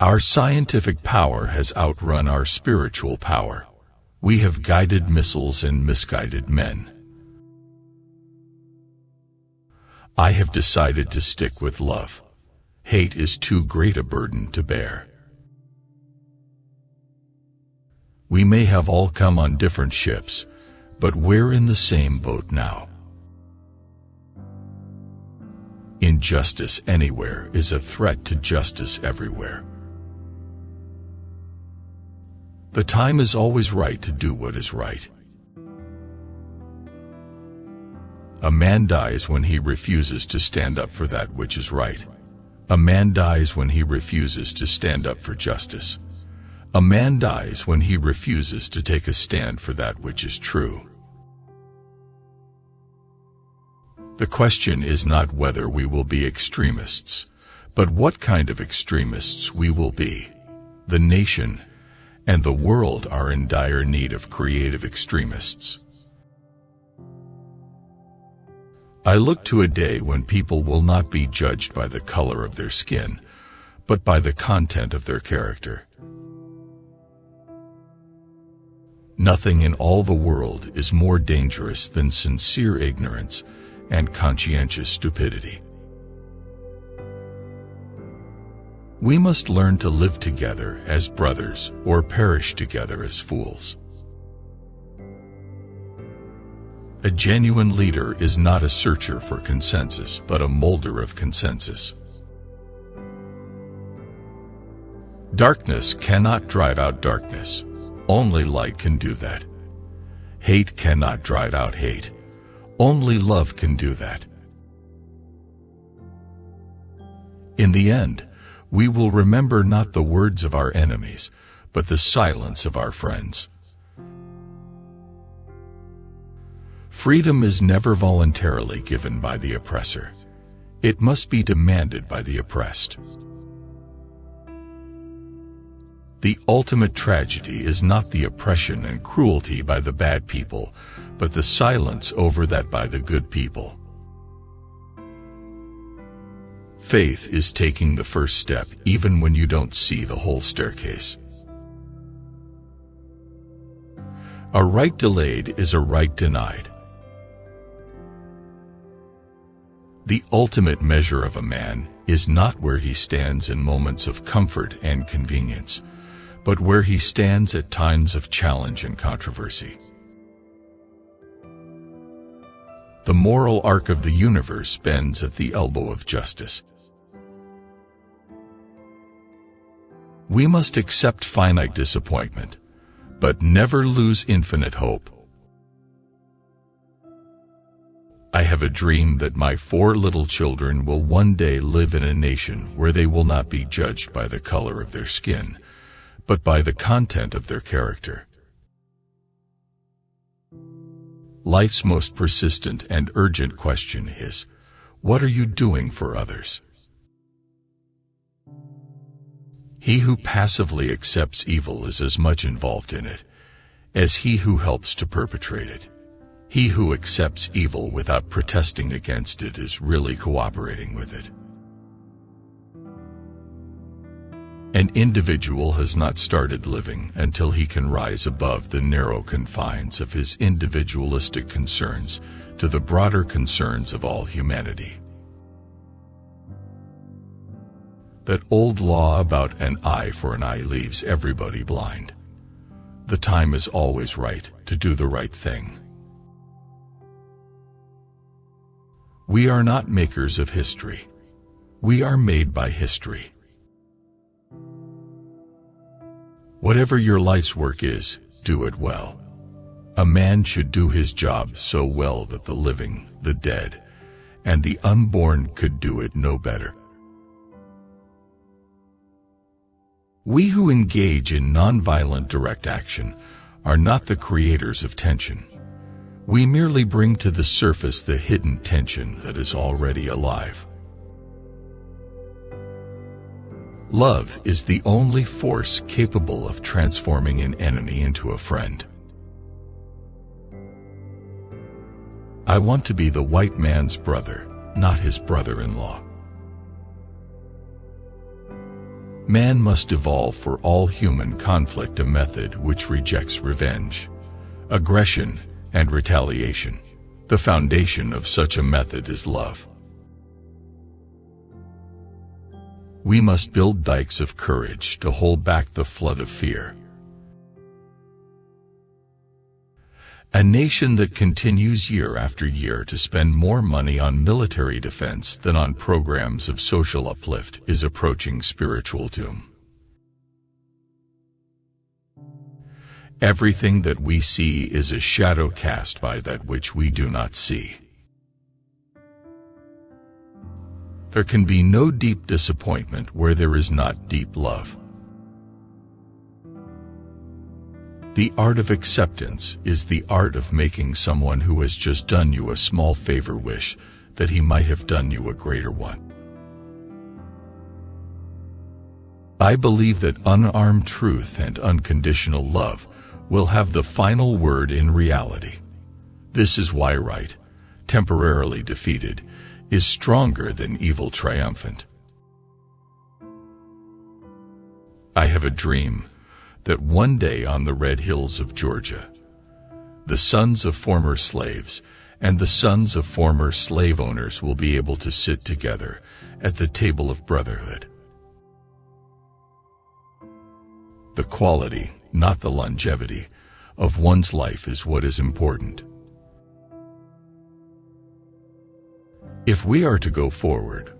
Our scientific power has outrun our spiritual power. We have guided missiles and misguided men. I have decided to stick with love. Hate is too great a burden to bear. We may have all come on different ships, but we're in the same boat now. Injustice anywhere is a threat to justice everywhere. The time is always right to do what is right. A man dies when he refuses to stand up for that which is right. A man dies when he refuses to stand up for justice. A man dies when he refuses to take a stand for that which is true. The question is not whether we will be extremists, but what kind of extremists we will be. The nation and the world are in dire need of creative extremists. I look to a day when people will not be judged by the color of their skin, but by the content of their character. Nothing in all the world is more dangerous than sincere ignorance and conscientious stupidity. We must learn to live together as brothers or perish together as fools. A genuine leader is not a searcher for consensus, but a molder of consensus. Darkness cannot drive out darkness. Only light can do that. Hate cannot drive out hate. Only love can do that. In the end, we will remember not the words of our enemies, but the silence of our friends. Freedom is never voluntarily given by the oppressor. It must be demanded by the oppressed. The ultimate tragedy is not the oppression and cruelty by the bad people, but the silence over that by the good people. Faith is taking the first step even when you don't see the whole staircase. A right delayed is a right denied. The ultimate measure of a man is not where he stands in moments of comfort and convenience, but where he stands at times of challenge and controversy. The moral arc of the universe bends at the elbow of justice. We must accept finite disappointment, but never lose infinite hope. I have a dream that my 4 little children will one day live in a nation where they will not be judged by the color of their skin, but by the content of their character. Life's most persistent and urgent question is, what are you doing for others? He who passively accepts evil is as much involved in it as he who helps to perpetrate it. He who accepts evil without protesting against it is really cooperating with it. An individual has not started living until he can rise above the narrow confines of his individualistic concerns to the broader concerns of all humanity. That old law about an eye for an eye leaves everybody blind. The time is always right to do the right thing. We are not makers of history. We are made by history. Whatever your life's work is, do it well. A man should do his job so well that the living, the dead, and the unborn could do it no better. We who engage in nonviolent direct action are not the creators of tension. We merely bring to the surface the hidden tension that is already alive. Love is the only force capable of transforming an enemy into a friend. I want to be the white man's brother, not his brother-in-law. Man must evolve for all human conflict a method which rejects revenge, aggression, and retaliation. The foundation of such a method is love. We must build dikes of courage to hold back the flood of fear. A nation that continues year after year to spend more money on military defense than on programs of social uplift is approaching spiritual doom. Everything that we see is a shadow cast by that which we do not see. There can be no deep disappointment where there is not deep love. The art of acceptance is the art of making someone who has just done you a small favor wish that he might have done you a greater one. I believe that unarmed truth and unconditional love will have the final word in reality. This is why right, temporarily defeated, is stronger than evil triumphant. I have a dream that one day on the red hills of Georgia, the sons of former slaves and the sons of former slave owners will be able to sit together at the table of brotherhood. The quality, not the longevity, of one's life is what is important. If we are to go forward,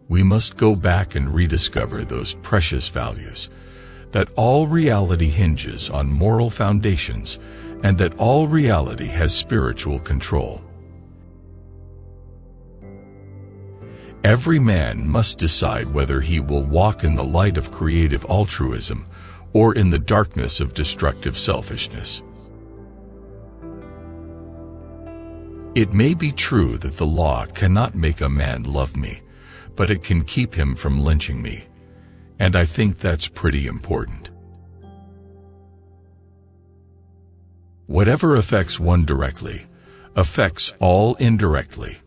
we must go back and rediscover those precious values, that all reality hinges on moral foundations, and that all reality has spiritual control. Every man must decide whether he will walk in the light of creative altruism or in the darkness of destructive selfishness. It may be true that the law cannot make a man love me, but it can keep him from lynching me, and I think that's pretty important. Whatever affects one directly, affects all indirectly.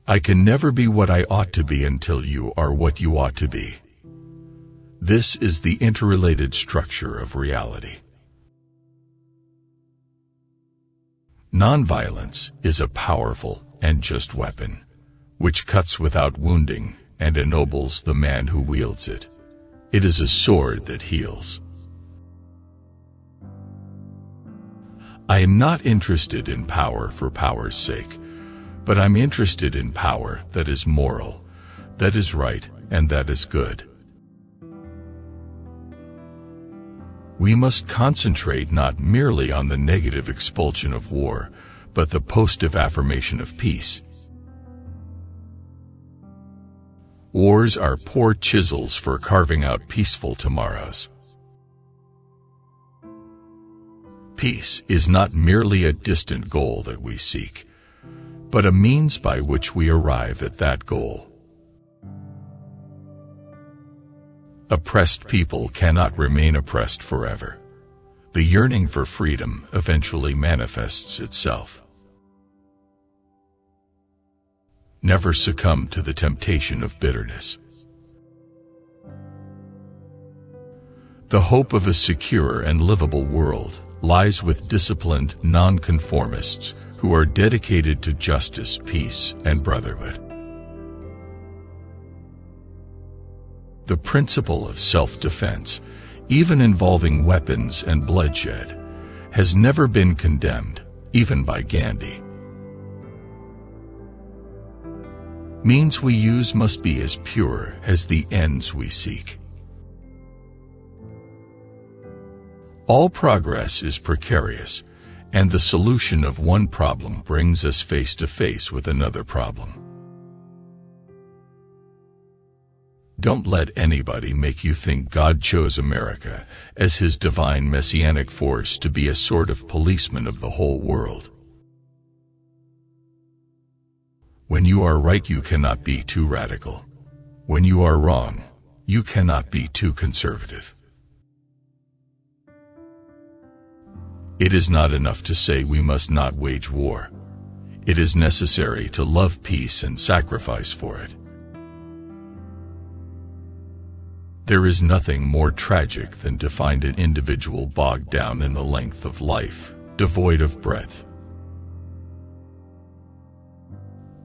I can never be what I ought to be until you are what you ought to be. This is the interrelated structure of reality. Nonviolence is a powerful and just weapon, which cuts without wounding and ennobles the man who wields it. It is a sword that heals. I am not interested in power for power's sake, but I'm interested in power that is moral, that is right, and that is good. We must concentrate not merely on the negative expulsion of war, but the positive affirmation of peace. Wars are poor chisels for carving out peaceful tomorrows. Peace is not merely a distant goal that we seek, but a means by which we arrive at that goal. Oppressed people cannot remain oppressed forever. The yearning for freedom eventually manifests itself. Never succumb to the temptation of bitterness. The hope of a secure and livable world lies with disciplined nonconformists who are dedicated to justice, peace, and brotherhood. The principle of self-defense, even involving weapons and bloodshed, has never been condemned, even by Gandhi. Means we use must be as pure as the ends we seek. All progress is precarious, and the solution of one problem brings us face to face with another problem. Don't let anybody make you think God chose America as his divine messianic force to be a sort of policeman of the whole world. When you are right, you cannot be too radical. When you are wrong, you cannot be too conservative. It is not enough to say we must not wage war. It is necessary to love peace and sacrifice for it. There is nothing more tragic than to find an individual bogged down in the length of life, devoid of breath.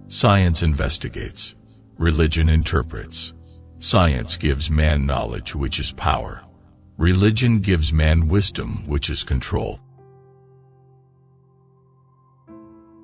Science investigates. Religion interprets. Science gives man knowledge, which is power. Religion gives man wisdom, which is control.